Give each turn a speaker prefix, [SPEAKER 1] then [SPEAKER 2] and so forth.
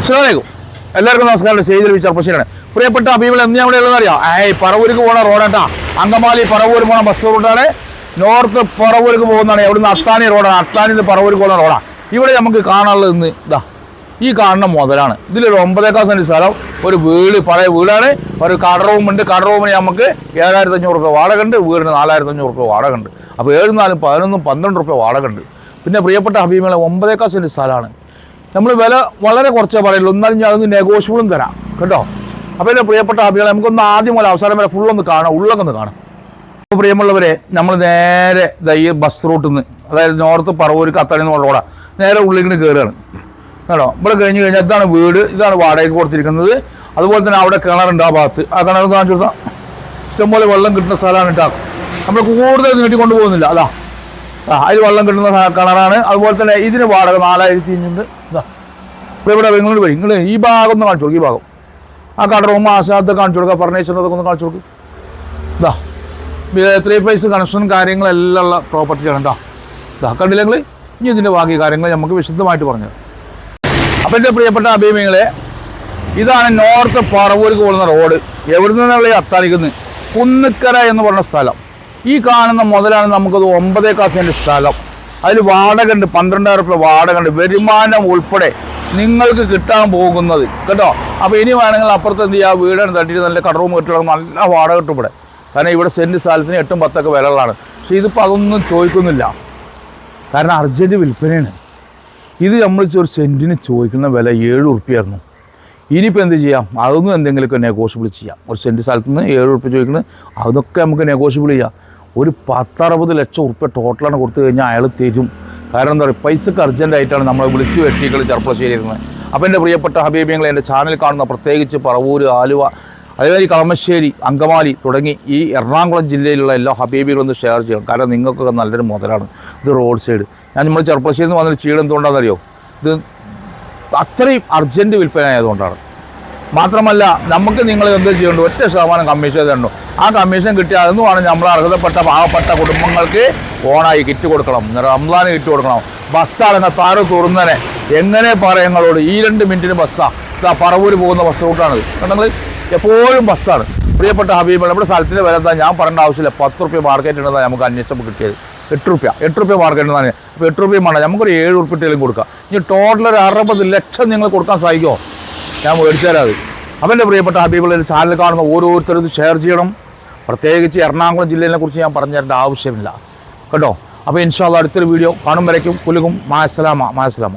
[SPEAKER 1] അസ്സലാമു എല്ലാവർക്കും നമസ്കാരം. സ്റ്റേജിൽ ചെറുപ്പശ്ശേരിയാണ്. പ്രിയപ്പെട്ട ഹബീബിൾ എന്ന് ഞാൻ ഇവിടെ ഉള്ളതെന്ന് അറിയാം. പറവൂർക്ക് പോകുന്ന റോഡാട്ടാ. അങ്കമാലി പറവൂർ പോണ ബസ് റൂട്ടാണ്. നോർത്ത് പറവൂർക്ക് പോകുന്നതാണ്. അവിടുന്ന് അത്താണി റോഡാണ്. അത്താനിന്ന് പറവൂർക്ക് പോകുന്ന റോഡാണ്. ഇവിടെ നമുക്ക് കാണാനുള്ളത് ഇന്ന് ഇതാ ഈ കാണുന്ന മുതലാണ്. ഇതിലൊരു 9 സെന്റ് സ്ഥലം, ഒരു വീട്, പഴയ വീടാണ്. ഒരു കട റൂമുണ്ട്. കട റൂമിന് നമുക്ക് 7500 രൂപ വാടക ഉണ്ട്. വീടിന് 4500 രൂപ വാടക ഉണ്ട്. അപ്പോൾ 7, 4, 11, 12 രൂപ വാടക ഉണ്ട്. പിന്നെ പ്രിയപ്പെട്ട ഹബീബിളെ 9 സെന്റ് സ്ഥലമാണ്. നമ്മൾ വില വളരെ കുറച്ചേ പറയുള്ളൂ. എന്നാലും ഞാൻ അതൊന്ന് നെഗോഷ്യബിളും തരാം കേട്ടോ. അപ്പോൾ എൻ്റെ പ്രിയപ്പെട്ട ഹബീബിളെ നമുക്കൊന്ന് ആദ്യം പോലെ അവസാനം വരെ ഫുള്ളൊന്ന് കാണാം, ഉള്ളൊക്കെ ഒന്ന് കാണാം. അപ്പോൾ പ്രിയമുള്ളവരെ, നമ്മൾ നേരെ ഈ ബസ് റൂട്ടിൽ നിന്ന്, അതായത് നോർത്ത് പറവൂർക്ക് അത്താണി എന്നുള്ള റോഡാണ്, നേരെ ഉള്ളിലേക്ക് കയറുകയാണ് കേട്ടോ. ഇവിടെ കഴിഞ്ഞ് കഴിഞ്ഞാൽ ഇതാണ് വീട്, ഇതാണ് വാടകയ്ക്ക് കൊടുത്തിരിക്കുന്നത്. അതുപോലെ തന്നെ അവിടെ കിണറുണ്ട്. ആ ഭാഗത്ത് ആ കിണർ കാണിച്ചു കൊടുത്താൽ ഇഷ്ടംപോലെ വെള്ളം കിട്ടുന്ന സ്ഥലമാണ് കേട്ടോ. നമ്മൾ കൂടുതൽ നീട്ടിക്കൊണ്ട് പോകുന്നില്ല. അതാ അതിൽ വെള്ളം കിട്ടുന്ന കിണറാണ്. അതുപോലെ തന്നെ ഇതിന് വാടക 4500. ഇതാ ഇപ്പോൾ ഇവിടെ നിങ്ങൾ വരും, നിങ്ങൾ ഈ ഭാഗം ഒന്ന് കാണിച്ചു കൊടുക്കും. ഈ ഭാഗം ആ കട റൂം ആശാദ് കാണിച്ചു കൊടുക്കുക, ഫർണിച്ചറിനൊക്കെ ഒന്ന് കാണിച്ചു കൊടുക്കും. ഇതാ 3 ഫേസ് കണക്ഷൻ കാര്യങ്ങളെല്ലാം ഉള്ള പ്രോപ്പർട്ടിയാണ് കേട്ടോ. ഇതാ കണ്ടില്ലെങ്കിൽ ഇനി ഇതിൻ്റെ ബാക്കി കാര്യങ്ങൾ നമുക്ക് വിശദമായിട്ട് പറഞ്ഞത്. അപ്പം എൻ്റെ പ്രിയപ്പെട്ട അഭിമുഖങ്ങളെ, ഇതാണ് നോർത്ത് പറവൂർക്ക് പോകുന്ന റോഡ്. എവിടെ നിന്നുള്ള അത്താണിക്കുന്നത് കുന്നിക്കര എന്ന് പറഞ്ഞ സ്ഥലം. ഈ കാണുന്ന മുതലാണ് നമുക്കത് 9 സെന്റ് സ്ഥലം. അതിൽ വാടക ഉണ്ട്, 12,000 രൂപ വാടക ഉണ്ട്. വരുമാനം ഉൾപ്പെടെ നിങ്ങൾക്ക് കിട്ടാൻ പോകുന്നത് കേട്ടോ. അപ്പോൾ ഇനി വേണമെങ്കിൽ അപ്പുറത്ത് എന്ത് ചെയ്യുക, വീടാണ് തട്ടിയിട്ട് നല്ല കടറൂം കെട്ടിടം നല്ല വാടക കിട്ടും ഇവിടെ. കാരണം ഇവിടെ സെൻറ്റ് സ്ഥലത്തിന് 8, 10 വിലകളാണ്. പക്ഷേ ഇതിപ്പോൾ അതൊന്നും ചോദിക്കുന്നില്ല, കാരണം അർജൻറ്റ് വിൽപ്പനയാണ്. ഇത് നമ്മൾ ഒരു സെൻറ്റിന് ചോദിക്കുന്ന വില 7 ഉറുപ്പ്യായിരുന്നു. ഇനിയിപ്പോൾ എന്ത് ചെയ്യാം, അതൊന്നും എന്തെങ്കിലുമൊക്കെ നെഗോഷ്യബിൾ ചെയ്യാം. ഒരു സെൻറ്റ് സ്ഥലത്ത് നിന്ന് 7 ഉറുപ്പ്യ ചോദിക്കുന്നത്, അതൊക്കെ നമുക്ക് നെഗോഷ്യബിൾ ചെയ്യാം. ഒരു 10-60 ലക്ഷം ഉറുപ്പ്യ ടോട്ടലാണ് കൊടുത്തു കഴിഞ്ഞാൽ അയാൾ തരും. കാരണം എന്താ പറയുക, പൈസക്ക് അർജൻറ്റായിട്ടാണ് നമ്മൾ വിളിച്ച് വെട്ടികൾ ചെറുപ്പശ്ശേരി ഇരുന്നത്. അപ്പോൾ എൻ്റെ പ്രിയപ്പെട്ട ഹബീബിങ്ങളെ, എൻ്റെ ചാനൽ കാണുന്ന പ്രത്യേകിച്ച് പറവൂർ, ആലുവ, അതേമാതിരി കളമശ്ശേരി, അങ്കമാലി തുടങ്ങി ഈ എറണാകുളം ജില്ലയിലുള്ള എല്ലാ ഹബീബികളൊന്ന് ഷെയർ ചെയ്യണം. കാരണം നിങ്ങൾക്കൊക്കെ നല്ലൊരു മുതലാണ്. ഇത് റോഡ് സൈഡ്. ഞാൻ നമ്മൾ ചെറുപ്പശ്ശേരിയിൽ നിന്ന് വന്നൊരു ചീട് എന്തുകൊണ്ടാണെന്നറിയോ, ഇത് അത്രയും അർജൻറ്റ് വിൽപ്പന ആയതുകൊണ്ടാണ്. മാത്രമല്ല നമുക്ക് നിങ്ങൾ എന്ത് ചെയ്യേണ്ടു, 1% കമ്മീഷൻ തരണ്ടു. ആ കമ്മീഷൻ കിട്ടിയാൽ അതൊന്നുമാണ് നമ്മൾ അർഹതപ്പെട്ട പാവപ്പെട്ട കുടുംബങ്ങൾക്ക് ഓണായി കിറ്റ് കൊടുക്കണം, റംസാന് കിറ്റ് കൊടുക്കണം. ബസ്സാണെങ്കിൽ താറ് തുറന്നനെ എങ്ങനെ പറയുങ്ങളോട് ഈ 2 മിനിറ്റിന് ബസ്സാണ്. പറവൂര് പോകുന്ന ബസ് റൂട്ടാണിത്. കണ്ടെങ്കിൽ എപ്പോഴും ബസ്സാണ്. പ്രിയപ്പെട്ട ഹബീബ്, നമ്മുടെ സ്ഥലത്തിൻ്റെ വില എന്താ ഞാൻ പറയേണ്ട ആവശ്യമില്ല. 10 രൂപ മാർക്കറ്റ് ഉണ്ടെന്നാണ് നമുക്ക് അന്വേഷിച്ചപ്പോൾ കിട്ടിയത്. 8 രൂപ മാർക്കറ്റ് ഉണ്ടെന്നാണ്. അപ്പോൾ 8 രൂപയും വേണം, നമുക്കൊരു 7 ഉറുപ്പിട്ടേലും കൊടുക്കാം. ഇനി ടോട്ടൽ ഒരു 60 ലക്ഷം നിങ്ങൾ കൊടുക്കാൻ സാധിക്കുമോ, ഞാൻ മേടിച്ചു തരാം അത്. അപ്പം എൻ്റെ പ്രിയപ്പെട്ട ഹബീബുള്ള ചാനൽ കാണുന്ന ഓരോരുത്തരും ഇത് ഷെയർ ചെയ്യണം. പ്രത്യേകിച്ച് എറണാകുളം ജില്ലയെ കുറിച്ച് ഞാൻ പറഞ്ഞു തരേണ്ട ആവശ്യമില്ല കേട്ടോ. അപ്പോൾ ഇൻഷാ അല്ലാഹ് അടുത്തൊരു വീഡിയോ കാണും വരയ്ക്കും കുലുക്കും. മാസ്സലാമ.